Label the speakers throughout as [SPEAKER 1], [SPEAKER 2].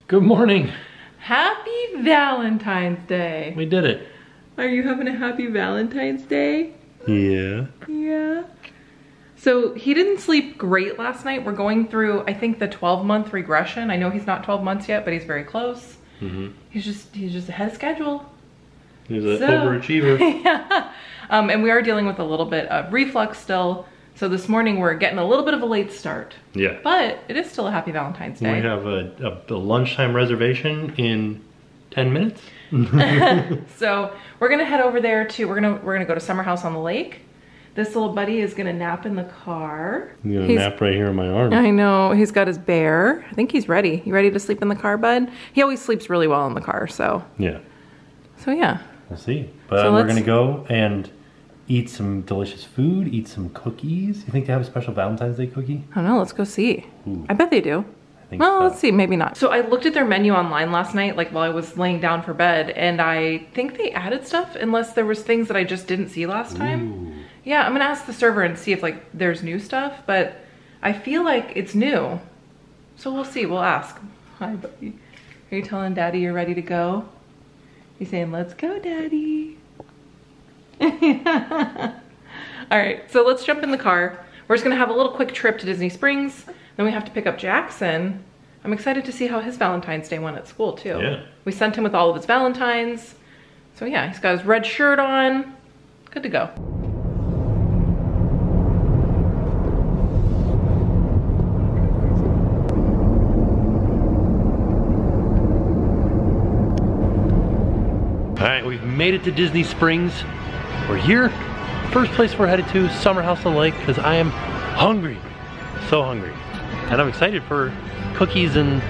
[SPEAKER 1] Good morning.
[SPEAKER 2] Happy Valentine's Day.
[SPEAKER 1] We did it.
[SPEAKER 2] Are you having a happy Valentine's Day?
[SPEAKER 1] Yeah.
[SPEAKER 2] Yeah. So he didn't sleep great last night. We're going through, I think, the 12-month regression. I know he's not 12 months yet, but he's very close.
[SPEAKER 1] Mm-hmm.
[SPEAKER 2] He's just ahead of schedule.
[SPEAKER 1] He's an overachiever.
[SPEAKER 2] Yeah. And we are dealing with a little bit of reflux still. So this morning we're getting a little bit of a late start.
[SPEAKER 1] Yeah.
[SPEAKER 2] But it is still a happy Valentine's Day.
[SPEAKER 1] We have a lunchtime reservation in 10 minutes.
[SPEAKER 2] So we're gonna head over there to, we're gonna go to Summer House on the Lake. This little buddy is gonna nap in the car.
[SPEAKER 1] He's gonna nap right here on my arm.
[SPEAKER 2] I know, he's got his bear. I think he's ready. You ready to sleep in the car, bud? He always sleeps really well in the car, so.
[SPEAKER 1] Yeah.
[SPEAKER 2] So yeah.
[SPEAKER 1] We'll see. But we're gonna go and eat some delicious food, eat some cookies. You think they have a special Valentine's Day cookie?
[SPEAKER 2] I don't know, let's go see.
[SPEAKER 1] Ooh.
[SPEAKER 2] I bet they do.
[SPEAKER 1] I think
[SPEAKER 2] Well,
[SPEAKER 1] so.
[SPEAKER 2] let's see, maybe not. So I looked at their menu online last night, like while I was laying down for bed, and I think they added stuff unless there was things that I just didn't see last time.
[SPEAKER 1] Ooh.
[SPEAKER 2] Yeah, I'm gonna ask the server and see if like there's new stuff, but I feel like it's new. So we'll see, we'll ask. Hi, buddy. Are you telling Daddy you're ready to go? He's saying, let's go, Daddy. All right, so let's jump in the car. We're just gonna have a little quick trip to Disney Springs. Then we have to pick up Jackson. I'm excited to see how his Valentine's Day went at school too.
[SPEAKER 1] Yeah.
[SPEAKER 2] We sent him with all of his Valentines. So yeah, he's got his red shirt on. Good to go.
[SPEAKER 1] All right, we've made it to Disney Springs. We're here. First place we're headed to, Summer House on the Lake, because I am hungry. So hungry. And I'm excited for cookies and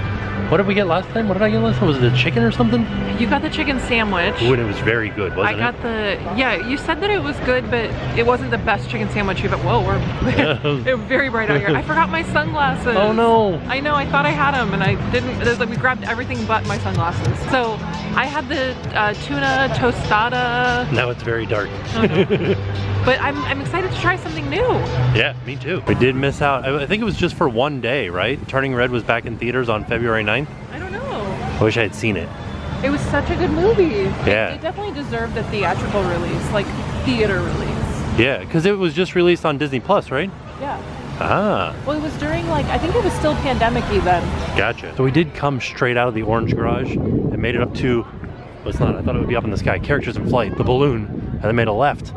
[SPEAKER 1] what did we get last time? What did I get last time? Was it a chicken or something?
[SPEAKER 2] You got the chicken sandwich.
[SPEAKER 1] Ooh, and it was very good, wasn't it?
[SPEAKER 2] I got yeah, you said that it was good, but it wasn't the best chicken sandwich you've whoa, we're very bright out here. I forgot my sunglasses.
[SPEAKER 1] Oh no.
[SPEAKER 2] I know, I thought I had them and I didn't, like, we grabbed everything but my sunglasses. So I had the tuna tostada.
[SPEAKER 1] Now it's very dark.
[SPEAKER 2] But I'm excited to try something new.
[SPEAKER 1] Yeah, me too. We did miss out. I think it was just for one day, right? Turning Red was back in theaters on February 9th.
[SPEAKER 2] I don't know.
[SPEAKER 1] I wish I had seen it.
[SPEAKER 2] It was such a good movie.
[SPEAKER 1] Yeah.
[SPEAKER 2] It definitely deserved a theatrical release, like theater release.
[SPEAKER 1] Yeah, because it was just released on Disney Plus, right?
[SPEAKER 2] Yeah.
[SPEAKER 1] Ah.
[SPEAKER 2] Well, it was during, like, I think it was still pandemic-y then.
[SPEAKER 1] Gotcha. So we did come straight out of the Orange Garage and made it up to, well, it's not, I thought it would be up in the sky, Characters in Flight, the balloon, and then made a left.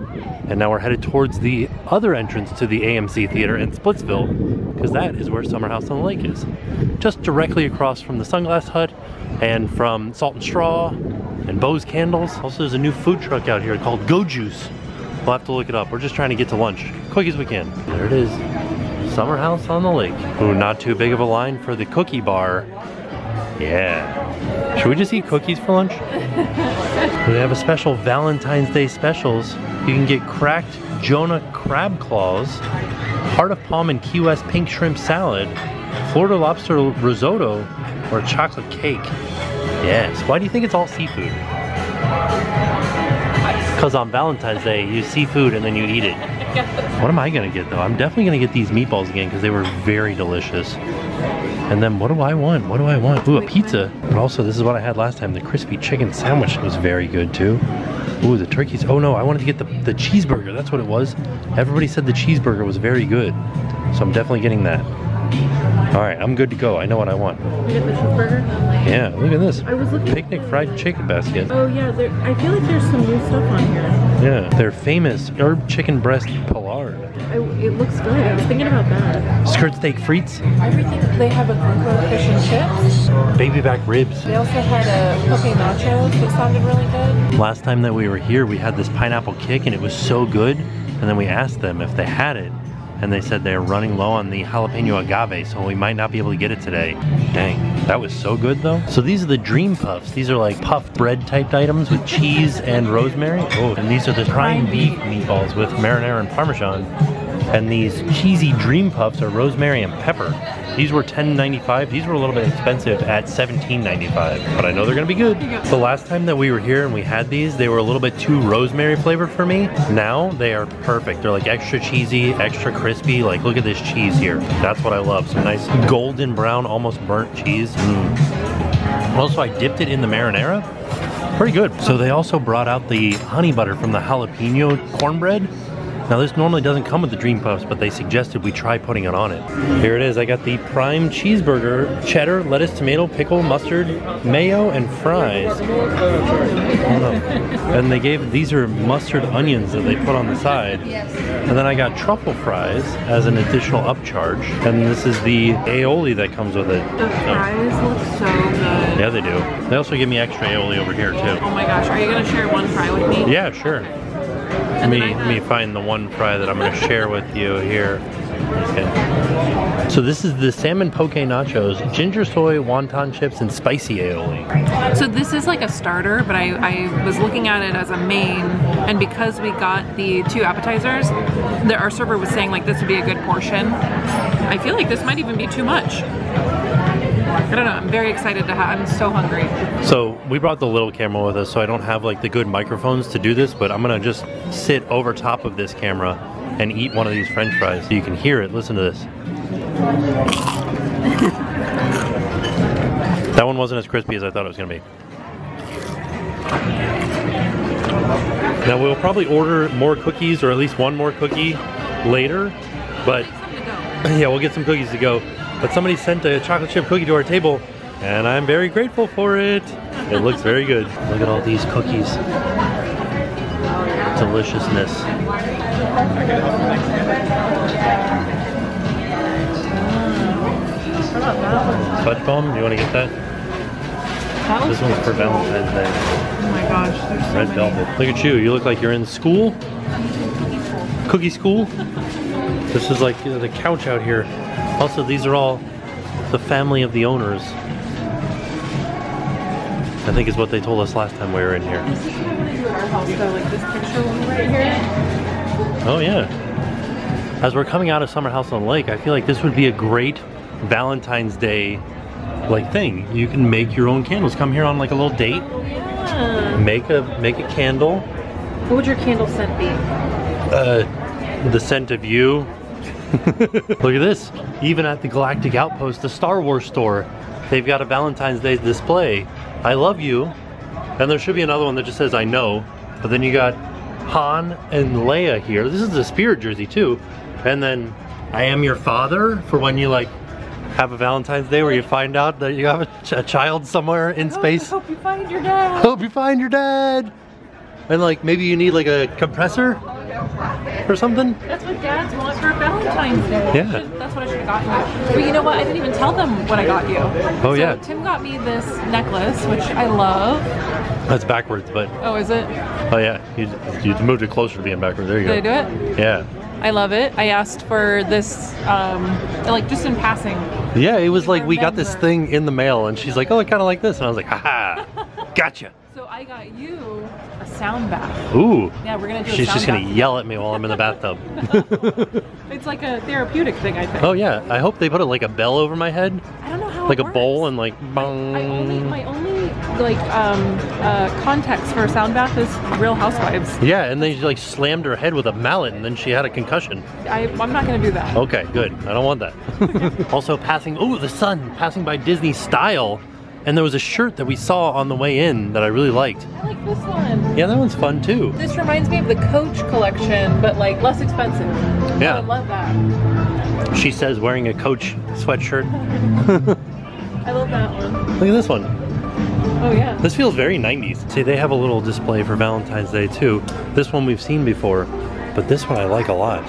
[SPEAKER 1] And now we're headed towards the other entrance to the AMC Theater in Splitsville, because that is where Summer House on the Lake is. Just directly across from the Sunglass Hut and from Salt and Straw and Bo's Candles. Also, there's a new food truck out here called Go Juice. We'll have to look it up. We're just trying to get to lunch, quick as we can. There it is, Summer House on the Lake. Ooh, not too big of a line for the cookie bar. Yeah. Should we just eat cookies for lunch? They have a special Valentine's Day specials. You can get cracked Jonah crab claws, heart of palm and Key West pink shrimp salad, Florida lobster risotto, or chocolate cake. Yes. Why do you think it's all seafood? Because on Valentine's Day, you seafood and then you eat it. What am I gonna get though? I'm definitely gonna get these meatballs again because they were very delicious. And then what do I want? What do I want? Ooh, a pizza. But also, this is what I had last time. The crispy chicken sandwich was very good too. Ooh, the turkeys. Oh no, I wanted to get the cheeseburger. That's what it was. Everybody said the cheeseburger was very good. So I'm definitely getting that. All right, I'm good to go. I know what I want.
[SPEAKER 2] You get the cheeseburger?
[SPEAKER 1] Yeah, look at this.
[SPEAKER 2] I was looking.
[SPEAKER 1] Picnic fried chicken basket.
[SPEAKER 2] Oh yeah, I feel like there's some new stuff on here.
[SPEAKER 1] Yeah, their famous herb chicken breast Pollard.
[SPEAKER 2] It looks good. I was thinking about that.
[SPEAKER 1] Skirt steak frites.
[SPEAKER 2] Everything. They have a gringo fish and chips.
[SPEAKER 1] Baby back ribs.
[SPEAKER 2] They also had a poke nachos that sounded really good.
[SPEAKER 1] Last time that we were here, we had this pineapple kick and it was so good. And then we asked them if they had it. And they said they're running low on the jalapeno agave, so we might not be able to get it today. Dang, that was so good though. So these are the Dream Puffs. These are like puffed bread typed items with cheese and rosemary. Oh, and these are the prime beef meatballs with marinara and parmesan. And these cheesy Dream Puffs are rosemary and pepper. These were $10.95. These were a little bit expensive at $17.95, but I know they're gonna be good. The last time that we were here and we had these, they were a little bit too rosemary flavored for me. Now they are perfect. They're like extra cheesy, extra crispy. Like, look at this cheese here. That's what I love. Some nice golden brown, almost burnt cheese. Also, I dipped it in the marinara. Pretty good. So they also brought out the honey butter from the jalapeno cornbread. Now this normally doesn't come with the Dream Puffs, but they suggested we try putting it on it. Here it is. I got the prime cheeseburger, cheddar, lettuce, tomato, pickle, mustard, mayo, and fries. And they gave, these are mustard onions that they put on the side. And then I got truffle fries as an additional upcharge. And this is the aioli that comes with it.
[SPEAKER 2] The fries look so good.
[SPEAKER 1] Yeah, they do. They also give me extra aioli over here too.
[SPEAKER 2] Oh my gosh, are you gonna share one fry with me?
[SPEAKER 1] Yeah, sure. Let me find the one fry that I'm going to share with you here. Okay. So this is the salmon poke nachos, ginger soy, wonton chips, and spicy aioli.
[SPEAKER 2] So this is like a starter, but I was looking at it as a main, and because we got the 2 appetizers, our server was saying like this would be a good portion. I feel like this might even be too much. I don't know, I'm very excited to have, I'm so hungry.
[SPEAKER 1] So we brought the little camera with us, so I don't have like the good microphones to do this, but I'm gonna just sit over top of this camera and eat one of these french fries so you can hear it. Listen to this. That one wasn't as crispy as I thought it was gonna be. Now we'll probably order more cookies, or at least one more cookie later, but yeah, we'll get some cookies to go. But somebody sent a chocolate chip cookie to our table, and I'm very grateful for it. It looks very good. Look at all these cookies. Deliciousness. Fudge bomb, you want to get that? This one's for Valentine's Day.
[SPEAKER 2] Oh my gosh, there's so
[SPEAKER 1] Red velvet. Look at you, you look like you're in school. Cookie school. This is like the couch out here. Also, these are all the family of the owners. I think is what they told us last time we were in here.
[SPEAKER 2] This is what we're gonna do at our house though, like this picture right here.
[SPEAKER 1] Oh yeah. As we're coming out of Summer House on the Lake, I feel like this would be a great Valentine's Day like thing. You can make your own candles. Come here on like a little date.
[SPEAKER 2] Yeah.
[SPEAKER 1] Make a candle.
[SPEAKER 2] What would your candle scent be?
[SPEAKER 1] The scent of you. Look at this. Even at the Galactic Outpost, the Star Wars store, they've got a Valentine's Day display. I love you. And there should be another one that just says I know. But then you got Han and Leia here. This is the Spirit jersey too. And then I am your father for when you like have a Valentine's Day where you find out that you have a child somewhere in space.
[SPEAKER 2] I hope you find your dad.
[SPEAKER 1] Hope you find your dad. And like maybe you need like a compressor or something.
[SPEAKER 2] That's what dads want for Valentine's Day.
[SPEAKER 1] Yeah.
[SPEAKER 2] That's what I should have gotten you. But you know what? I didn't even tell them what I got you.
[SPEAKER 1] Oh yeah.
[SPEAKER 2] Tim got me this necklace, which I love.
[SPEAKER 1] That's backwards, but.
[SPEAKER 2] Oh, is it?
[SPEAKER 1] Oh yeah. You moved it closer to being backwards. There you go.
[SPEAKER 2] Did I do it?
[SPEAKER 1] Yeah.
[SPEAKER 2] I love it. I asked for this, like just in passing.
[SPEAKER 1] Yeah, it was like we got this thing in the mail, and she's like, "Oh, I kind of like this," and I was like, "Haha, gotcha."
[SPEAKER 2] So I got you a sound bath.
[SPEAKER 1] Ooh.
[SPEAKER 2] Yeah, we're gonna do.
[SPEAKER 1] She's
[SPEAKER 2] a sound
[SPEAKER 1] just gonna
[SPEAKER 2] bath.
[SPEAKER 1] yell at me while I'm in the bathtub.
[SPEAKER 2] It's like a therapeutic thing, I think.
[SPEAKER 1] Oh yeah, I hope they put like a bell over my head,
[SPEAKER 2] I don't know how.
[SPEAKER 1] like
[SPEAKER 2] it
[SPEAKER 1] a
[SPEAKER 2] works.
[SPEAKER 1] bowl, and like bong.
[SPEAKER 2] My only like context for a sound bath is Real Housewives.
[SPEAKER 1] Yeah, and then she like slammed her head with a mallet, and then she had a concussion.
[SPEAKER 2] I'm not gonna do that.
[SPEAKER 1] Okay, good. I don't want that. Also passing, the sun, passing by Disney Style. And there was a shirt that we saw on the way in that I really liked.
[SPEAKER 2] I like this one.
[SPEAKER 1] Yeah, that one's fun too.
[SPEAKER 2] This reminds me of the Coach collection, but like less expensive.
[SPEAKER 1] Yeah.
[SPEAKER 2] I love that.
[SPEAKER 1] She says wearing a Coach sweatshirt.
[SPEAKER 2] I love that one.
[SPEAKER 1] Look at this one.
[SPEAKER 2] Oh yeah.
[SPEAKER 1] This feels very 90s. See, they have a little display for Valentine's Day too. This one we've seen before, but this one I like a lot.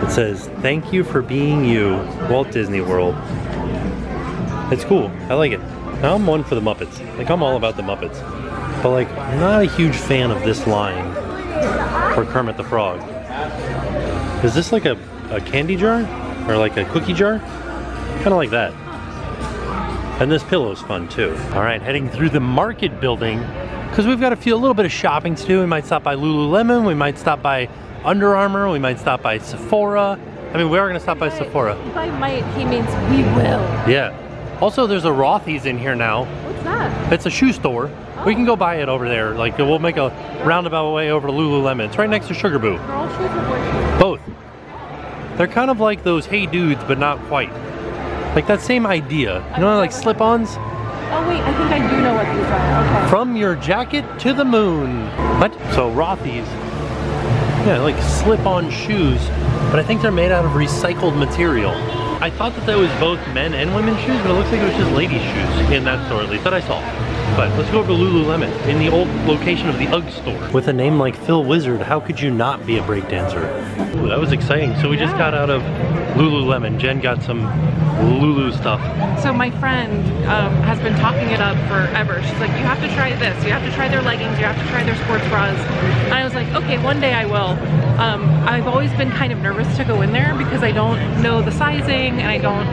[SPEAKER 1] It says, "Thank you for being you, Walt Disney World." It's cool. I like it. Now I'm one for the Muppets. Like, I'm all about the Muppets. But like, I'm not a huge fan of this line for Kermit the Frog. Is this like a candy jar? Or like a cookie jar? Kind of like that. And this pillow's fun too. All right, heading through the market building, because we've got a little bit of shopping to do. We might stop by Lululemon, we might stop by Under Armour, we might stop by Sephora. I mean, we are gonna stop by Sephora.
[SPEAKER 2] By might, he means we will.
[SPEAKER 1] Yeah. Also, there's a Rothy's in here now.
[SPEAKER 2] What's that?
[SPEAKER 1] It's a shoe store. Oh. We can go buy it over there. Like, we'll make a roundabout way over to Lululemon. It's right next to Sugar Boo.
[SPEAKER 2] Girl shoes or boy shoes?
[SPEAKER 1] Both. They're kind of like those Hey Dudes, but not quite. Like that same idea. You know, like slip-ons?
[SPEAKER 2] Oh wait, I think I do know what these are. Okay.
[SPEAKER 1] From your jacket to the moon. What? So Rothy's, yeah, like slip-on shoes, but I think they're made out of recycled material. I thought that was both men and women's shoes, but it looks like it was just ladies' shoes in that store, at least that I saw. But let's go over to Lululemon, in the old location of the UGG store. With a name like Phil Wizard, how could you not be a breakdancer? Ooh, that was exciting. So we just got out of Lululemon. Jen got some Lulu stuff.
[SPEAKER 2] So my friend has been talking it up forever. She's like, you have to try this. You have to try their leggings. You have to try their sports bras. And I was like, okay, one day I will. I've always been kind of nervous to go in there because I don't know the sizing and I don't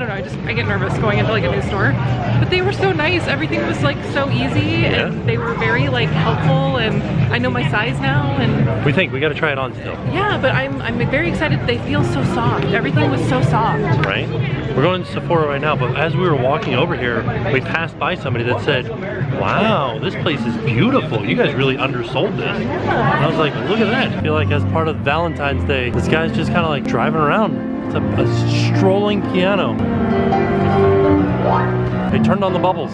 [SPEAKER 2] know, I get nervous going into like a new store. But they were so nice. Everything was like so easy and they were very like helpful, and I know my size now. And
[SPEAKER 1] we gotta try it on still.
[SPEAKER 2] Yeah, but I'm very excited. They feel so soft. Everything was so soft.
[SPEAKER 1] Right? We're going to Sephora right now, but as we were walking over here, we passed by somebody that said, wow, this place is beautiful. You guys really undersold this. And I was like, look at that. I feel like as part of Valentine's Day, this guy's just kind of like driving around. It's a strolling piano. They turned on the bubbles.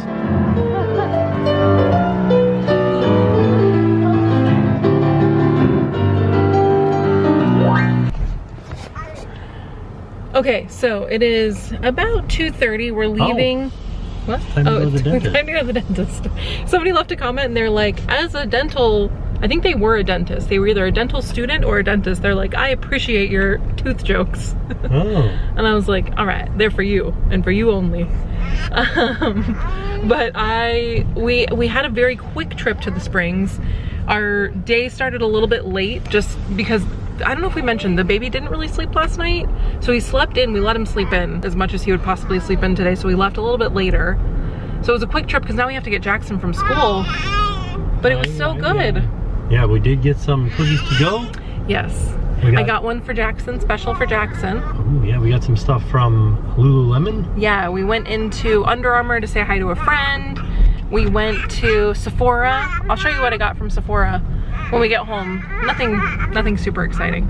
[SPEAKER 2] Okay, so it is about 2:30. We're leaving. What?
[SPEAKER 1] Time to go to
[SPEAKER 2] the dentist. Somebody left a comment and they're like, as a dental, I think they were a dentist. They were either a dental student or a dentist. They're like, I appreciate your tooth jokes.
[SPEAKER 1] Oh.
[SPEAKER 2] And I was like, all right, they're for you and for you only. But we had a very quick trip to the Springs. Our day started a little bit late just because, I don't know if we mentioned, the baby didn't really sleep last night. So he slept in, we let him sleep in as much as he would possibly sleep in today. So we left a little bit later. So it was a quick trip because now we have to get Jackson from school. But it was so good.
[SPEAKER 1] Yeah, we did get some cookies to go.
[SPEAKER 2] Yes. I got one for Jackson, special for Jackson.
[SPEAKER 1] Oh yeah, we got some stuff from Lululemon.
[SPEAKER 2] Yeah, we went into Under Armour to say hi to a friend. We went to Sephora. I'll show you what I got from Sephora when we get home. Nothing super exciting.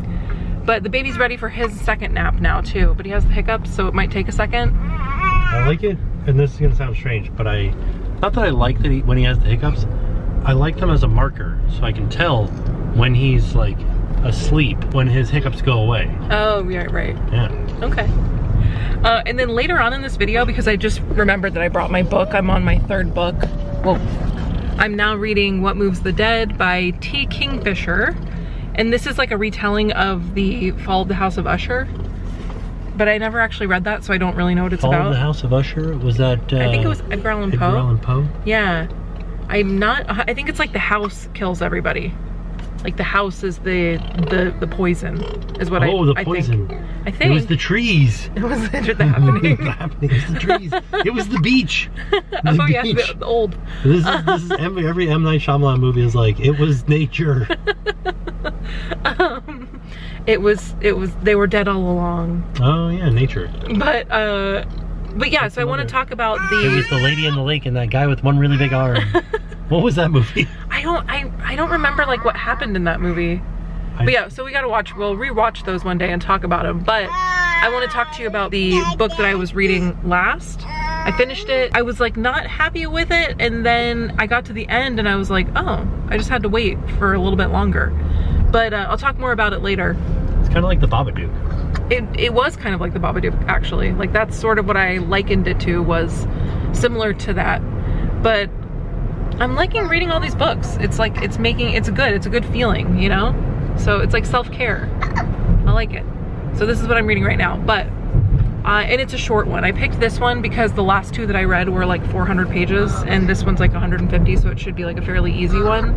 [SPEAKER 2] But the baby's ready for his second nap now too, but he has the hiccups, so it might take a second.
[SPEAKER 1] I like it, and this is gonna sound strange, but not that I like that when he has the hiccups, I like them as a marker, so I can tell when he's like asleep, when his hiccups go away.
[SPEAKER 2] Oh, yeah, right.
[SPEAKER 1] Yeah.
[SPEAKER 2] Okay. And then later on in this video, because I just remembered that I brought my book, I'm on my third book. Well, I'm now reading What Moves the Dead by T. Kingfisher. And this is like a retelling of the Fall of the House of Usher. But I never actually read that, so I don't really know what it's about.
[SPEAKER 1] Fall of the House of Usher? Was that...
[SPEAKER 2] I think it was Edgar Allan Poe.
[SPEAKER 1] Edgar Allan Poe?
[SPEAKER 2] Yeah. I think it's like the house kills everybody. Like the house is the poison, is what I think.
[SPEAKER 1] Oh, the poison.
[SPEAKER 2] I think.
[SPEAKER 1] It was the trees.
[SPEAKER 2] It was the happening.
[SPEAKER 1] The happening. It was the trees. It was the beach.
[SPEAKER 2] Oh yeah, the old.
[SPEAKER 1] This is every M. Night Shyamalan movie is like, it was nature.
[SPEAKER 2] They were dead all along.
[SPEAKER 1] Oh yeah, nature.
[SPEAKER 2] But yeah, so I want to talk about
[SPEAKER 1] It was the lady in the lake and that guy with one really big arm. What was that movie?
[SPEAKER 2] I don't remember like what happened in that movie. But yeah, so we'll rewatch those one day and talk about them. But I want to talk to you about the book that I was reading last. I finished it. I was like not happy with it, and then I got to the end and I was like, oh, I just had to wait for a little bit longer. But I'll talk more about it later.
[SPEAKER 1] It's kind of like the Babadook.
[SPEAKER 2] It was kind of like the Babadook, actually. Like that's sort of what I likened it to, was similar to that. But I'm liking reading all these books. It's like, it's a good feeling, you know? So it's like self-care. I like it. So this is what I'm reading right now, but, and it's a short one. I picked this one because the last two that I read were like 400 pages and this one's like 150, so it should be like a fairly easy one.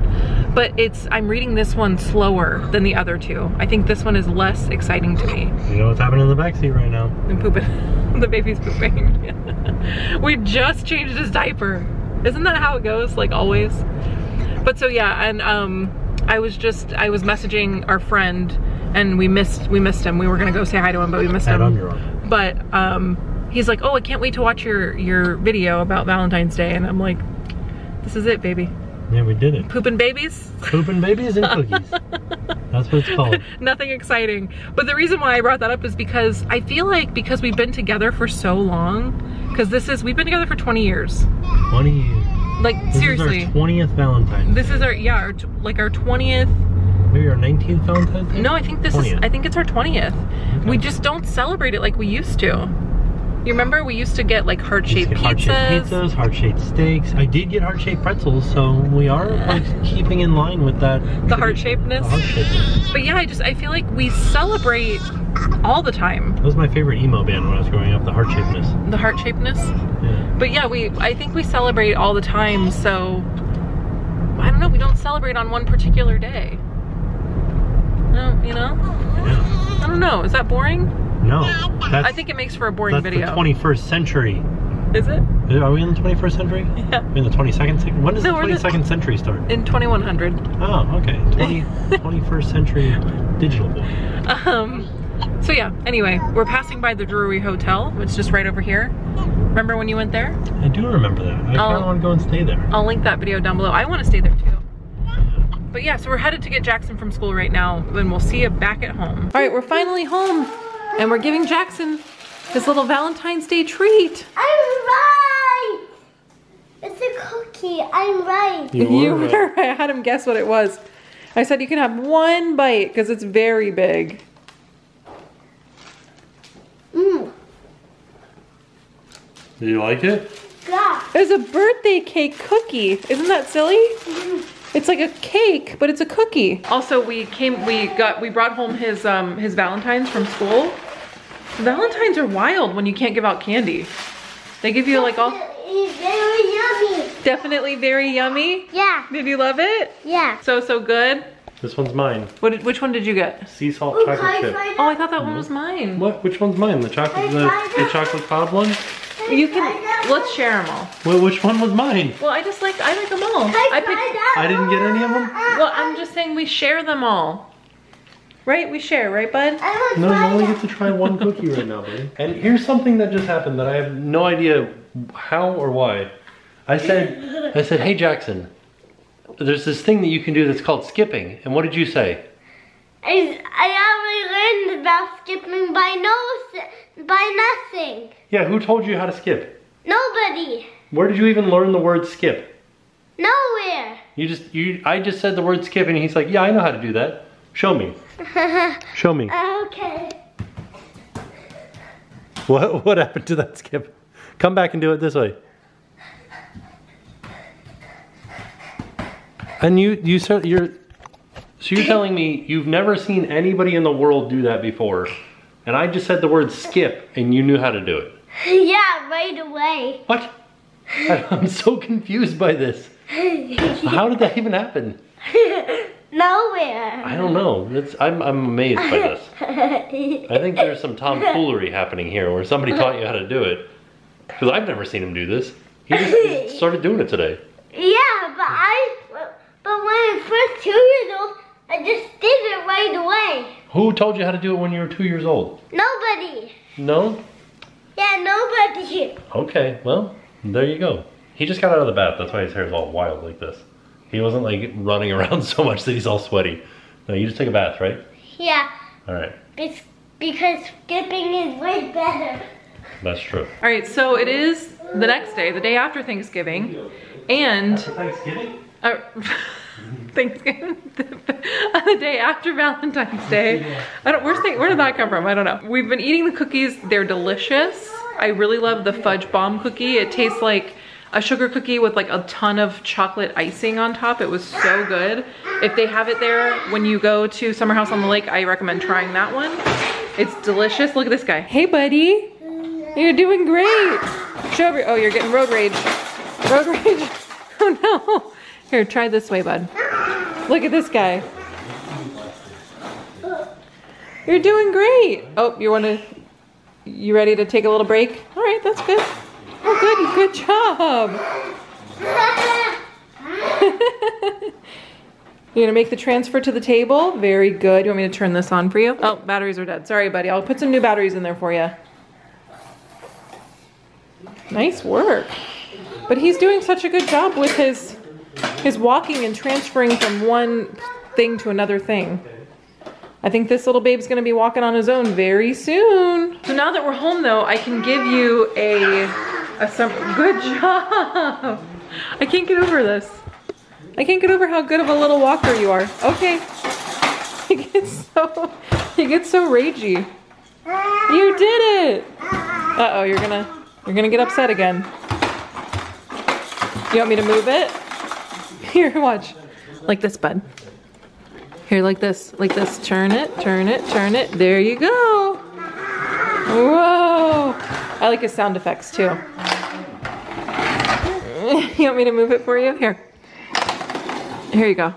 [SPEAKER 2] But I'm reading this one slower than the other two. I think this one is less exciting to me.
[SPEAKER 1] You know what's happening in the backseat right now?
[SPEAKER 2] I'm pooping. The baby's pooping. We just changed his diaper. Isn't that how it goes, like always? But so yeah, and I was messaging our friend and we missed him. We were gonna go say hi to him, but we missed him. But he's like, oh, I can't wait to watch your video about Valentine's Day. And I'm like, this is it, baby.
[SPEAKER 1] Yeah, we did it.
[SPEAKER 2] Pooping babies?
[SPEAKER 1] Pooping babies and cookies. That's what it's called.
[SPEAKER 2] Nothing exciting. But the reason why I brought that up is because I feel like because we've been together for so long, Because we've been together for 20 years.
[SPEAKER 1] 20 years.
[SPEAKER 2] Like, seriously.
[SPEAKER 1] This is our 20th Valentine's Day.
[SPEAKER 2] This is our 20th.
[SPEAKER 1] Maybe our 19th Valentine's Day?
[SPEAKER 2] No, I think it's our 20th.
[SPEAKER 1] Okay.
[SPEAKER 2] We just don't celebrate it like we used to. You remember we used to get like heart-shaped pizzas?
[SPEAKER 1] Heart-shaped pizzas, heart-shaped steaks. I did get heart-shaped pretzels, so we are like keeping in line with that.
[SPEAKER 2] The heart-shapedness?
[SPEAKER 1] The heart-shapedness.
[SPEAKER 2] But yeah, I feel like we celebrate all the time.
[SPEAKER 1] That was my favorite emo band when I was growing up, the heart-shapedness.
[SPEAKER 2] The heart-shapedness?
[SPEAKER 1] Yeah.
[SPEAKER 2] But yeah, I think we celebrate all the time, so I don't know, we don't celebrate on one particular day. No, you know?
[SPEAKER 1] Yeah.
[SPEAKER 2] I don't know, is that boring?
[SPEAKER 1] No.
[SPEAKER 2] I think it makes for a boring video.
[SPEAKER 1] That's the 21st century.
[SPEAKER 2] Is it?
[SPEAKER 1] Are we in the 21st century?
[SPEAKER 2] Yeah.
[SPEAKER 1] We're in the 22nd century? When does the 22nd century start?
[SPEAKER 2] In 2100.
[SPEAKER 1] Oh, okay. 21st century digital boy.
[SPEAKER 2] So yeah, anyway, we're passing by the Drury Hotel, which is just right over here. Remember when you went there?
[SPEAKER 1] I do remember that. I kind of want to go and stay there.
[SPEAKER 2] I'll link that video down below. I want to stay there too. But yeah, so we're headed to get Jackson from school right now, and we'll see you back at home. All right, we're finally home, and we're giving Jackson his little Valentine's Day treat.
[SPEAKER 3] I'm right! It's a cookie, I'm right.
[SPEAKER 2] You were right. I had him guess what it was. I said you can have one bite, because it's very big.
[SPEAKER 3] Mmm.
[SPEAKER 1] Do you like it?
[SPEAKER 3] Yeah.
[SPEAKER 2] There's a birthday cake cookie. Isn't that silly? Mm-hmm. It's like a cake, but it's a cookie. Also, we brought home his Valentines from school. Valentines are wild when you can't give out candy. They give you like all.
[SPEAKER 3] Very yummy.
[SPEAKER 2] Definitely very yummy.
[SPEAKER 3] Yeah.
[SPEAKER 2] Did you love it?
[SPEAKER 3] Yeah.
[SPEAKER 2] So good.
[SPEAKER 1] This one's mine.
[SPEAKER 2] Which one did you get?
[SPEAKER 1] Sea salt chocolate chip.
[SPEAKER 2] Oh, I thought that one was mine.
[SPEAKER 1] What? Which one's mine? The chocolate, the chocolate cloud one?
[SPEAKER 2] You can. Let's share them all.
[SPEAKER 1] Well, which one was mine?
[SPEAKER 2] Well, I like them all.
[SPEAKER 1] I didn't get any of them.
[SPEAKER 2] Well, I'm just saying we share them all. Right? We share, right, bud?
[SPEAKER 1] No, you only get to try one cookie right now, buddy. And here's something that just happened that I have no idea how or why. I said, hey Jackson, there's this thing that you can do that's called skipping. And what did you say?
[SPEAKER 3] I already learned about skipping by nothing.
[SPEAKER 1] Yeah, who told you how to skip?
[SPEAKER 3] Nobody.
[SPEAKER 1] Where did you even learn the word skip?
[SPEAKER 3] Nowhere.
[SPEAKER 1] I just said the word skip and he's like, yeah, I know how to do that. Show me. Show me.
[SPEAKER 3] Okay.
[SPEAKER 1] What happened to that skip? Come back and do it this way. And so you're telling me you've never seen anybody in the world do that before, and I just said the word skip and you knew how to do it.
[SPEAKER 3] Yeah, right away.
[SPEAKER 1] What? I'm so confused by this. How did that even happen?
[SPEAKER 3] Nowhere.
[SPEAKER 1] I don't know. I'm amazed by this. I think there's some tomfoolery happening here where somebody taught you how to do it. Because I've never seen him do this. He just started doing it today.
[SPEAKER 3] Yeah, but when I was first 2 years old, I just did it right away.
[SPEAKER 1] Who told you how to do it when you were 2 years old?
[SPEAKER 3] Nobody.
[SPEAKER 1] No?
[SPEAKER 3] Yeah, nobody.
[SPEAKER 1] Okay, well, there you go. He just got out of the bath. That's why his hair is all wild like this. He wasn't like running around so much that he's all sweaty. No, you just took a bath, right?
[SPEAKER 3] Yeah.
[SPEAKER 1] All right.
[SPEAKER 3] Because skipping is way better.
[SPEAKER 1] That's true.
[SPEAKER 2] All right, so it is the next day, the day after Thanksgiving, and
[SPEAKER 1] Thanksgiving?
[SPEAKER 2] Thanksgiving, the day after Valentine's Day. Where did that come from? I don't know. We've been eating the cookies. They're delicious. I really love the fudge bomb cookie. It tastes like a sugar cookie with like a ton of chocolate icing on top. It was so good. If they have it there when you go to Summer House on the Lake, I recommend trying that one. It's delicious. Look at this guy. Hey, buddy. You're doing great. Show over. Oh, you're getting road rage. Road rage. Oh no. Here, try this way, bud. Look at this guy. You're doing great. Oh, you ready to take a little break? All right, that's good. Oh, good job. You're gonna make the transfer to the table. Very good. You want me to turn this on for you? Oh, batteries are dead. Sorry, buddy. I'll put some new batteries in there for you. Nice work. But he's doing such a good job with his walking and transferring from one thing to another thing. I think this little babe's gonna be walking on his own very soon. So now that we're home though, I can give you a Good job. I can't get over this. I can't get over how good of a little walker you are. Okay. He gets so ragey. You did it. Uh-oh, you're gonna get upset again. You want me to move it? Here, watch. Like this, bud. Here, like this. Turn it, turn it, turn it. There you go. Whoa. I like his sound effects too. You want me to move it for you? Here. Here you go.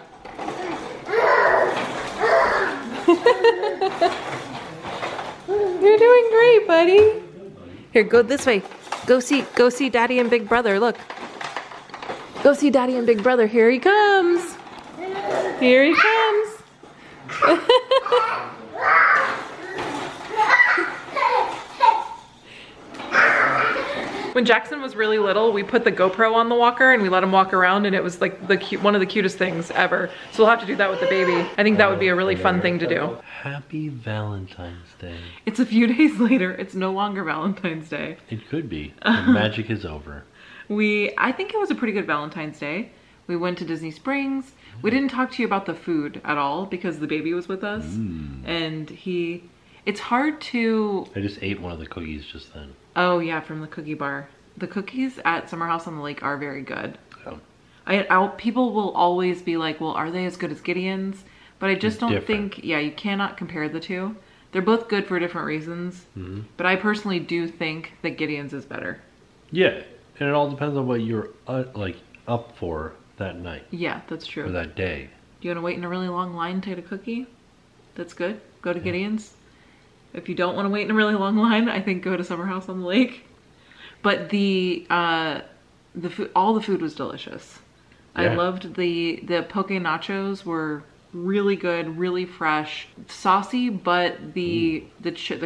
[SPEAKER 2] You're doing great, buddy. Here, go this way. Go see Daddy and Big Brother. Look. Go see Daddy and Big Brother. Here he comes. Here he comes. When Jackson was really little, we put the GoPro on the walker and we let him walk around, and it was like one of the cutest things ever. So we'll have to do that with the baby. I think that would be a really fun thing to do.
[SPEAKER 1] Happy Valentine's Day.
[SPEAKER 2] It's a few days later. It's no longer Valentine's Day.
[SPEAKER 1] It could be. The magic is over.
[SPEAKER 2] I think it was a pretty good Valentine's Day. We went to Disney Springs. We didn't talk to you about the food at all because the baby was with us. And it's hard to...
[SPEAKER 1] I just ate one of the cookies just then.
[SPEAKER 2] Oh yeah, from the cookie bar. The cookies at Summer House on the Lake are very good.
[SPEAKER 1] Oh.
[SPEAKER 2] People will always be like, well, are they as good as Gideon's? But I just don't think, you cannot compare the two. They're both good for different reasons. But I personally do think that Gideon's is better.
[SPEAKER 1] Yeah, and it all depends on what you're up for that night.
[SPEAKER 2] Yeah, that's true.
[SPEAKER 1] Or that day.
[SPEAKER 2] Do you want to wait in a really long line to get a cookie? That's good. Go to Gideon's. If you don't want to wait in a really long line, I think go to Summer House on the Lake. But the food, all the food was delicious. Yeah. I loved the poke nachos were really good, really fresh, saucy, but the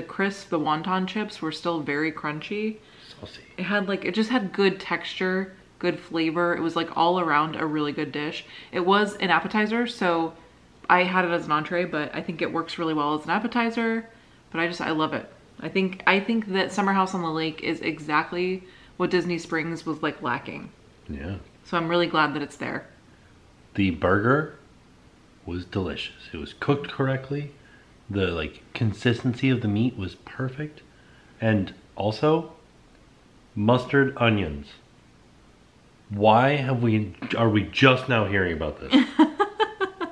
[SPEAKER 2] crisp, the wonton chips were still very crunchy.
[SPEAKER 1] Saucy.
[SPEAKER 2] It just had good texture, good flavor. It was like all around a really good dish. It was an appetizer, so I had it as an entree, but I think it works really well as an appetizer. But I love it. I think that Summer House on the Lake is exactly what Disney Springs was like lacking.
[SPEAKER 1] Yeah.
[SPEAKER 2] So I'm really glad that it's there.
[SPEAKER 1] The burger was delicious. It was cooked correctly. The consistency of the meat was perfect. And also mustard onions. Why are we just now hearing about this?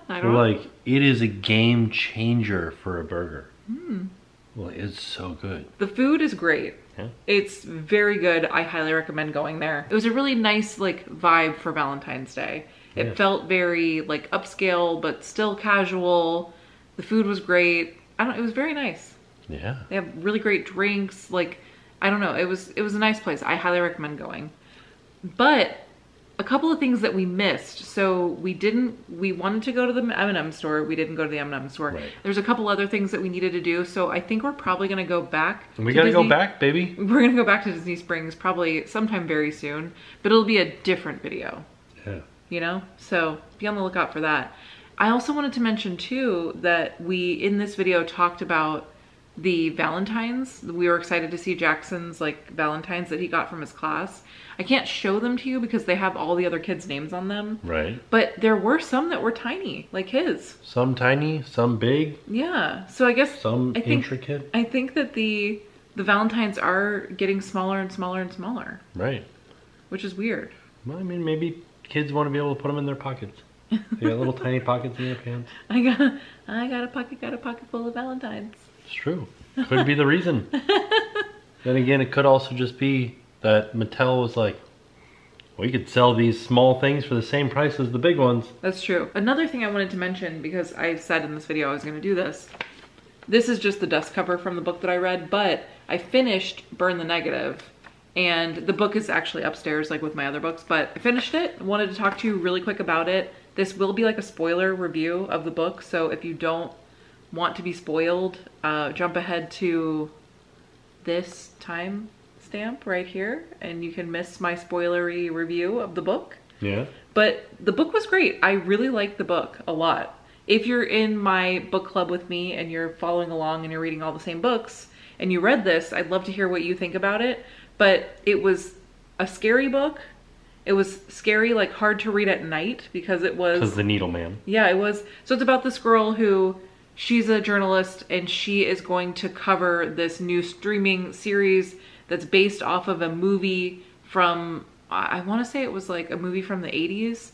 [SPEAKER 2] I don't know.
[SPEAKER 1] It is a game changer for a burger. Well, it's so good. The
[SPEAKER 2] food is great.
[SPEAKER 1] Yeah.
[SPEAKER 2] It's very good. I highly recommend going there. It was a really nice vibe for Valentine's Day. It felt very upscale but still casual. The food was great. It was very nice.
[SPEAKER 1] Yeah.
[SPEAKER 2] They have really great drinks. I don't know. It was a nice place. I highly recommend going. But a couple of things that we missed. So we wanted to go to the M&M store. We didn't go to the M&M store.
[SPEAKER 1] Right.
[SPEAKER 2] There's a couple other things that we needed to do. So I think we're probably going to go back.
[SPEAKER 1] We got to go back, baby.
[SPEAKER 2] We're going to go back to Disney Springs probably sometime very soon, but it'll be a different video.
[SPEAKER 1] Yeah.
[SPEAKER 2] So be on the lookout for that. I also wanted to mention too that we, in this video, talked about the Valentines. We were excited to see Jackson's Valentines that he got from his class. I can't show them to you because they have all the other kids' names on them.
[SPEAKER 1] Right.
[SPEAKER 2] But there were some that were tiny, like his.
[SPEAKER 1] Some tiny, some big.
[SPEAKER 2] Yeah. So I guess
[SPEAKER 1] intricate.
[SPEAKER 2] I think that the Valentines are getting smaller and smaller and smaller.
[SPEAKER 1] Right.
[SPEAKER 2] Which is weird.
[SPEAKER 1] Well, maybe kids want to be able to put them in their pockets. They got little tiny pockets in their pants.
[SPEAKER 2] I got a pocket full of Valentines.
[SPEAKER 1] It's true. Could be the reason. Then again, it could also just be that Mattel was like, we could sell these small things for the same price as the big ones.
[SPEAKER 2] That's true. Another thing I wanted to mention, because I said in this video I was going to do this. This is just the dust cover from the book that I read, but I finished Burn the Negative. And the book is actually upstairs with my other books, but I finished it. I wanted to talk to you really quick about it. This will be a spoiler review of the book, so if you don't want to be spoiled, jump ahead to this time stamp right here and you can miss my spoilery review of the book.
[SPEAKER 1] Yeah.
[SPEAKER 2] But the book was great. I really liked the book a lot. If you're in my book club with me and you're following along and you're reading all the same books and you read this, I'd love to hear what you think about it. But it was a scary book. It was scary, like hard to read at night because it was...
[SPEAKER 1] Because the Needle Man.
[SPEAKER 2] Yeah, it was. So it's about this girl who, she's a journalist and she is going to cover this new streaming series that's based off of a movie from, I want to say it was like a movie from the 80s,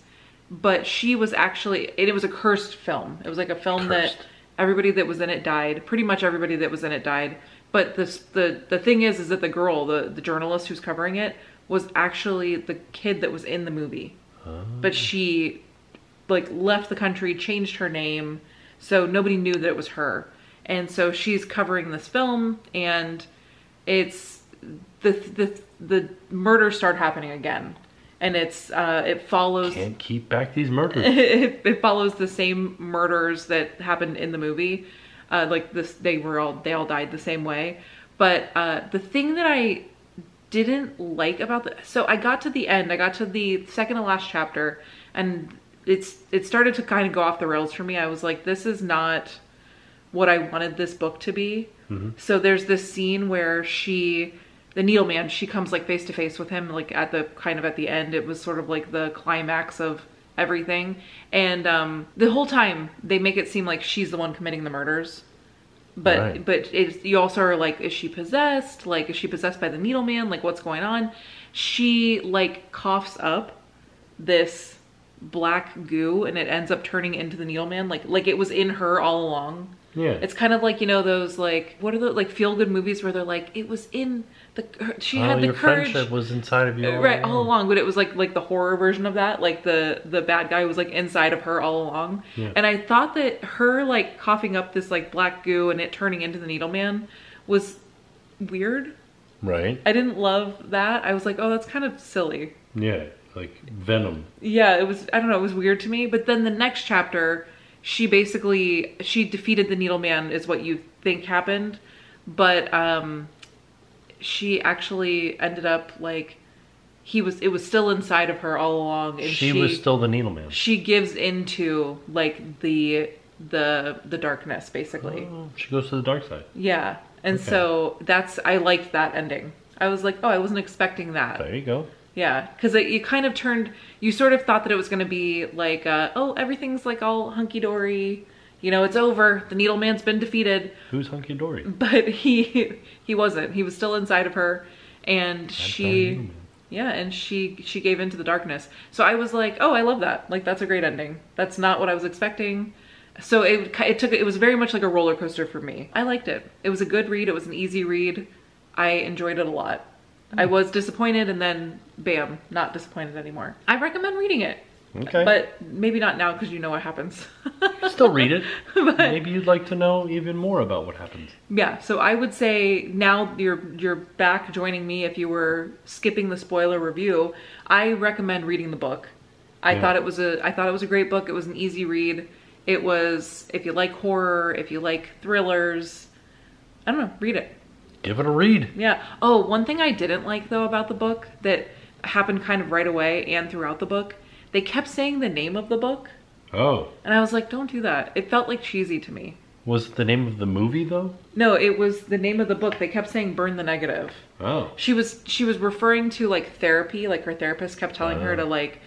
[SPEAKER 2] but she was actually, it was a cursed film. It was like a film that everybody that was in it died. Pretty much everybody that was in it died. But the thing is that the girl, the journalist who's covering it, was actually the kid that was in the movie. Oh. But she like left the country, changed her name, so nobody knew that it was her. And so she's covering this film, and it's the murders start happening again. And it's it follows...
[SPEAKER 1] Can't keep back these murders.
[SPEAKER 2] It follows the same murders that happened in the movie. Like this, they all died the same way. But the thing that I didn't like about so I got to the end, I got to the second to last chapter, and it started to kind of go off the rails for me. I was like, this is not what I wanted this book to be. Mm-hmm. So there's this scene where the Needle Man, she comes like face to face with him, like at the end. It was sort of like the climax of everything. And the whole time they make it seem like she's the one committing the murders. But you also are like, is she possessed? Like, is she possessed by the Needle Man? Like, what's going on? She like coughs up this black goo and it ends up turning into the Needle Man. Like it was in her all along. Yeah. It's kind of like, you know, those like, what are the like feel good movies where they're like, it was in she had the courage.
[SPEAKER 1] Friendship was inside of you
[SPEAKER 2] all along. But it was like the horror version of that. Like the bad guy was like inside of her all along. Yeah. And I thought that her like coughing up this like black goo and it turning into the Needle Man was weird.
[SPEAKER 1] Right.
[SPEAKER 2] I didn't love that. I was like, oh, that's kind of silly.
[SPEAKER 1] Yeah. Like Venom.
[SPEAKER 2] Yeah, it was, I don't know, it was weird to me. But then the next chapter, she defeated the Needle Man is what you think happened. But she actually ended up like, it was still inside of her all along. And
[SPEAKER 1] she was still the Needle Man.
[SPEAKER 2] She gives into like the darkness, basically.
[SPEAKER 1] Oh, she goes to the dark side.
[SPEAKER 2] Yeah. And so I liked that ending. I was like, oh, I wasn't expecting that.
[SPEAKER 1] There you go.
[SPEAKER 2] Yeah, because you kind of you sort of thought that it was going to be like, oh, everything's like all hunky-dory. You know, it's over. The Needle Man's been defeated.
[SPEAKER 1] Who's hunky-dory?
[SPEAKER 2] But he wasn't. He was still inside of her. And she gave into the darkness. So I was like, oh, I love that. Like, that's a great ending. That's not what I was expecting. So it was very much like a roller coaster for me. I liked it. It was a good read. It was an easy read. I enjoyed it a lot. I was disappointed and then bam, not disappointed anymore. I recommend reading it.
[SPEAKER 1] Okay.
[SPEAKER 2] But maybe not now because you know what happens.
[SPEAKER 1] Still read it. But maybe you'd like to know even more about what happens. Yeah,
[SPEAKER 2] so I would say now you're back joining me if you were skipping the spoiler review. I recommend reading the book. I thought it was a great book. It was an easy read. It was, if you like horror, if you like thrillers, I don't know, read it.
[SPEAKER 1] Give it a read.
[SPEAKER 2] Yeah. Oh, one thing I didn't like though about the book that happened kind of right away and throughout the book, they kept saying the name of the book.
[SPEAKER 1] Oh.
[SPEAKER 2] And I was like, don't do that. It felt like cheesy to me.
[SPEAKER 1] Was it the name of the movie though?
[SPEAKER 2] No, it was the name of the book. They kept saying burn the negative.
[SPEAKER 1] Oh.
[SPEAKER 2] She was referring to like therapy, like her therapist kept telling her to like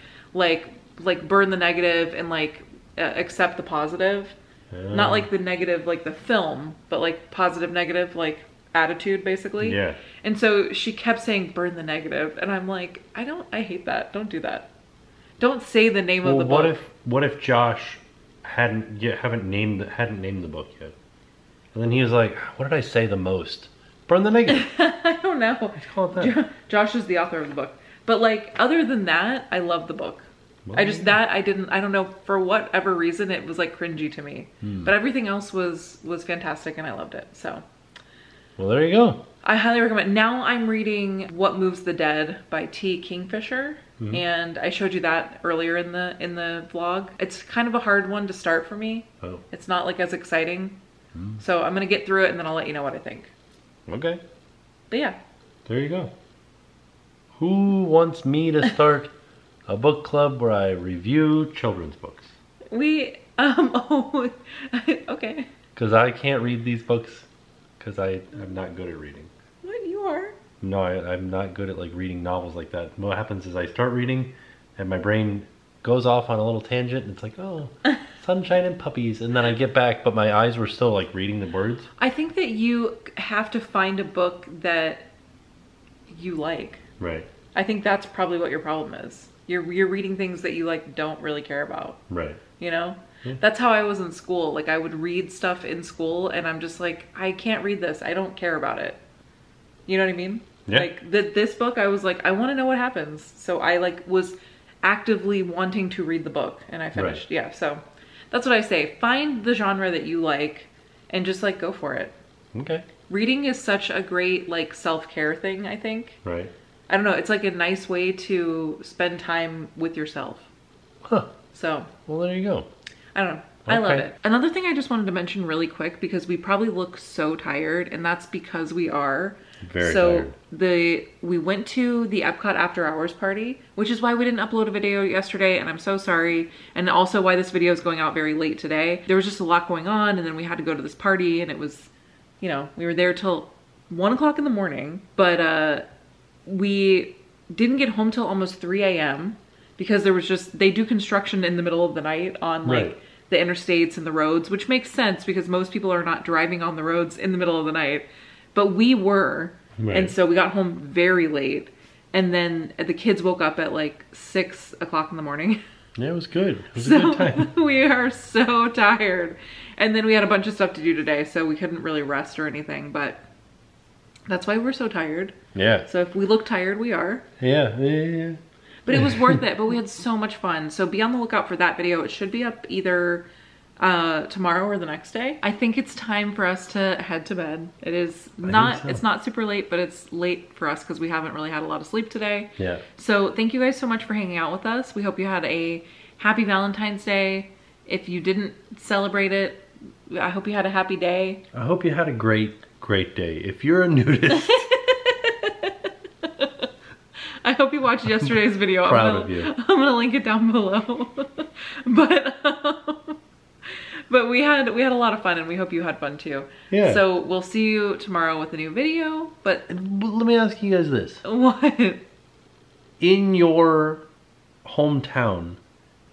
[SPEAKER 2] burn the negative and like accept the positive. Not like the negative like the film, but like positive negative like attitude basically.
[SPEAKER 1] Yeah.
[SPEAKER 2] And so she kept saying burn the negative and I'm like, I hate that. Don't do that. Don't say the name of the book.
[SPEAKER 1] What if Josh hadn't named the book yet? And then he was like, what did I say the most? Burn the negative.
[SPEAKER 2] I don't know.
[SPEAKER 1] Let's call it that.
[SPEAKER 2] Josh is the author of the book. But like other than that, I love the book. Well, I don't know, for whatever reason it was like cringy to me. But everything else was fantastic and I loved it. So
[SPEAKER 1] well, there you go.
[SPEAKER 2] I highly recommend. Now I'm reading What Moves the Dead by T. Kingfisher. And I showed you that earlier in the vlog. It's kind of a hard one to start for me. Oh. It's not like as exciting. So I'm gonna get through it and then I'll let you know what I think.
[SPEAKER 1] Okay.
[SPEAKER 2] But yeah.
[SPEAKER 1] There you go. Who wants me to start a book club where I review children's books?
[SPEAKER 2] Okay.
[SPEAKER 1] Because I can't read these books because I'm not good at reading.
[SPEAKER 2] What? You are?
[SPEAKER 1] No, I'm not good at like reading novels like that. What happens is I start reading and my brain goes off on a little tangent and it's like, oh, sunshine and puppies. And then I get back, but my eyes were still like reading the words.
[SPEAKER 2] I think that you have to find a book that you like.
[SPEAKER 1] Right.
[SPEAKER 2] I think that's probably what your problem is. You're reading things that you like don't really care about.
[SPEAKER 1] Right.
[SPEAKER 2] You know?
[SPEAKER 1] Yeah.
[SPEAKER 2] That's how I was in school. Like I would read stuff in school and I'm just like, I can't read this. I don't care about it. You know what I mean?
[SPEAKER 1] Yeah.
[SPEAKER 2] Like this book, I was like, I want to know what happens. So I like was actively wanting to read the book and I finished. Right. Yeah. So that's what I say. Find the genre that you like and just like go for it.
[SPEAKER 1] Okay.
[SPEAKER 2] Reading is such a great like self-care thing, I think.
[SPEAKER 1] Right.
[SPEAKER 2] I don't know. It's like a nice way to spend time with yourself.
[SPEAKER 1] Huh.
[SPEAKER 2] So.
[SPEAKER 1] Well, there you go.
[SPEAKER 2] I don't know. I love it. Another thing I just wanted to mention really quick because we probably look so tired and that's because we are.
[SPEAKER 1] Very tired.
[SPEAKER 2] We went to the Epcot after hours party, which is why we didn't upload a video yesterday and I'm so sorry. And also why this video is going out very late today. There was just a lot going on and then we had to go to this party and it was, you know, we were there till 1 o'clock in the morning, but we didn't get home till almost 3 a.m. because there was just, they do construction in the middle of the night on like the interstates and the roads, which makes sense because most people are not driving on the roads in the middle of the night, but we were. Right. And so we got home very late and then the kids woke up at like 6 o'clock in the morning.
[SPEAKER 1] Yeah, it was good. It was a good time.
[SPEAKER 2] We are so tired. And then we had a bunch of stuff to do today, so we couldn't really rest or anything, but that's why we're so tired. Yeah. So if we look tired, we are.
[SPEAKER 1] Yeah. Yeah.
[SPEAKER 2] But it was worth it, but we had so much fun. So be on the lookout for that video. It should be up either tomorrow or the next day. I think it's time for us to head to bed. It is not, it's not super late, but it's late for us because we haven't really had a lot of sleep today. Yeah. So thank you guys so much for hanging out with us. We hope you had a happy Valentine's Day. If you didn't celebrate it, I hope you had a happy day.
[SPEAKER 1] I hope you had a great day. If you're a nudist.
[SPEAKER 2] I hope you watched yesterday's video.
[SPEAKER 1] Proud of you.
[SPEAKER 2] I'm gonna link it down below. But we had a lot of fun and we hope you had fun too. Yeah. So we'll see you tomorrow with a new video. But
[SPEAKER 1] let me ask you guys this.
[SPEAKER 2] What?
[SPEAKER 1] In your hometown,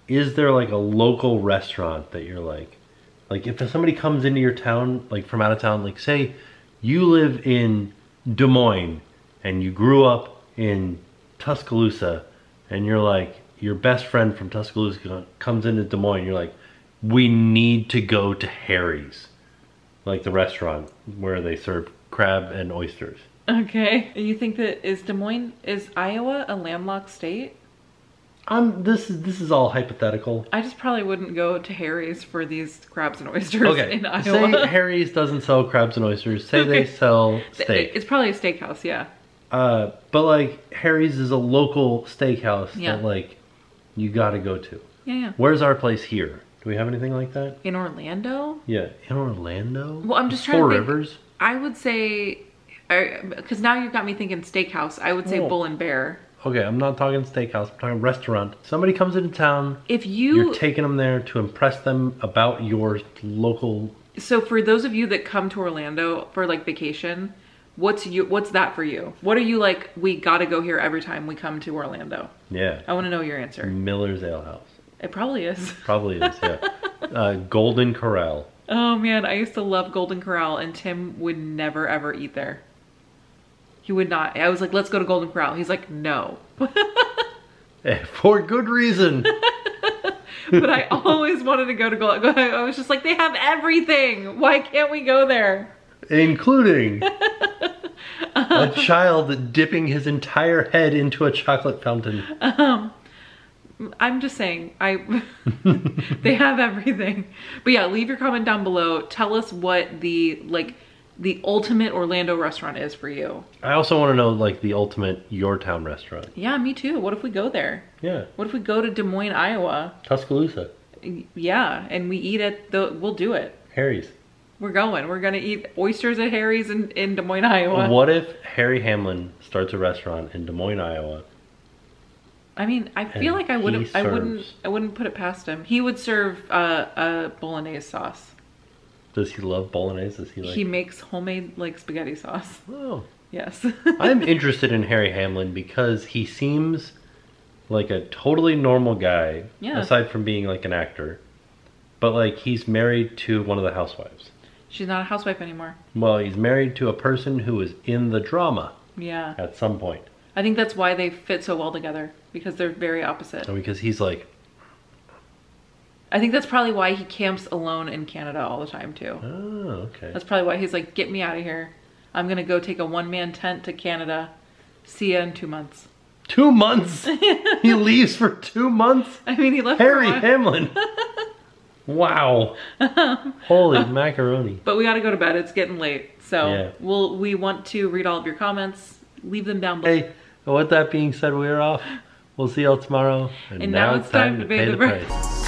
[SPEAKER 1] is there like a local restaurant that you're like if somebody comes into your town, like from out of town, like say you live in Des Moines and you grew up in Tuscaloosa and you're like, your best friend from Tuscaloosa comes into Des Moines, you're like, we need to go to Harry's, like the restaurant where they serve crab and oysters.
[SPEAKER 2] Okay. You think that is Iowa a landlocked state?
[SPEAKER 1] This is all hypothetical.
[SPEAKER 2] I just probably wouldn't go to Harry's for these crabs and oysters in Iowa.
[SPEAKER 1] Say Harry's doesn't sell crabs and oysters. Say they sell steak.
[SPEAKER 2] It's probably a steakhouse, yeah.
[SPEAKER 1] But like Harry's is a local steakhouse that like you gotta go to.
[SPEAKER 2] Yeah.
[SPEAKER 1] Where's our place here? Do we have anything like that?
[SPEAKER 2] In Orlando?
[SPEAKER 1] Yeah, in Orlando?
[SPEAKER 2] Well, I'm just trying
[SPEAKER 1] to
[SPEAKER 2] think.
[SPEAKER 1] Four Rivers?
[SPEAKER 2] I would say, because now you've got me thinking steakhouse, I would say Bull and Bear.
[SPEAKER 1] Okay, I'm not talking steakhouse, I'm talking restaurant. Somebody comes into town,
[SPEAKER 2] you're
[SPEAKER 1] taking them there to impress them about your local...
[SPEAKER 2] So for those of you that come to Orlando for like vacation, what's that for you? What are you like, we gotta go here every time we come to Orlando? Yeah. I wanna know your answer.
[SPEAKER 1] Miller's Ale House.
[SPEAKER 2] It probably is.
[SPEAKER 1] Probably is, yeah. Golden Corral.
[SPEAKER 2] Oh man, I used to love Golden Corral and Tim would never ever eat there. He would not. I was like, let's go to Golden Corral. He's like, no.
[SPEAKER 1] For good reason.
[SPEAKER 2] But I always wanted to go to Golden Corral. I was just like, they have everything. Why can't we go there? Including
[SPEAKER 1] a child dipping his entire head into a chocolate fountain.
[SPEAKER 2] I'm just saying, they have everything. But yeah, leave your comment down below. Tell us what the ultimate Orlando restaurant is for you.
[SPEAKER 1] I also want to know like the ultimate your town restaurant.
[SPEAKER 2] Yeah, me too. What if we go there? Yeah. What if we go to Des Moines, Iowa?
[SPEAKER 1] Tuscaloosa.
[SPEAKER 2] Yeah, and we eat at we'll do it.
[SPEAKER 1] Harry's.
[SPEAKER 2] We're going. We're gonna eat oysters at Harry's in Des Moines, Iowa.
[SPEAKER 1] What if Harry Hamlin starts a restaurant in Des Moines, Iowa?
[SPEAKER 2] I mean, I feel like I wouldn't put it past him. He would serve a bolognese sauce.
[SPEAKER 1] Does he love bolognese? Does he like?
[SPEAKER 2] He makes homemade like spaghetti sauce.
[SPEAKER 1] Oh.
[SPEAKER 2] Yes.
[SPEAKER 1] I'm interested in Harry Hamlin because he seems like a totally normal guy, aside from being like an actor. But like he's married to one of the housewives.
[SPEAKER 2] She's not a housewife anymore.
[SPEAKER 1] Well, he's married to a person who was in the drama.
[SPEAKER 2] Yeah.
[SPEAKER 1] At some point.
[SPEAKER 2] I think that's why they fit so well together, because they're very opposite.
[SPEAKER 1] And because he's like...
[SPEAKER 2] I think that's probably why he camps alone in Canada all the time too.
[SPEAKER 1] Oh, okay.
[SPEAKER 2] That's probably why he's like, get me out of here. I'm gonna go take a one-man tent to Canada. See ya in 2 months.
[SPEAKER 1] 2 months? He leaves for 2 months?
[SPEAKER 2] I mean, he left
[SPEAKER 1] Harry Hamlin. Wow. Holy macaroni.
[SPEAKER 2] But we gotta go to bed. It's getting late. So we want to read all of your comments. Leave them down below.
[SPEAKER 1] Hey, with that being said, we're off. We'll see y'all tomorrow.
[SPEAKER 2] And now it's time to pay the price.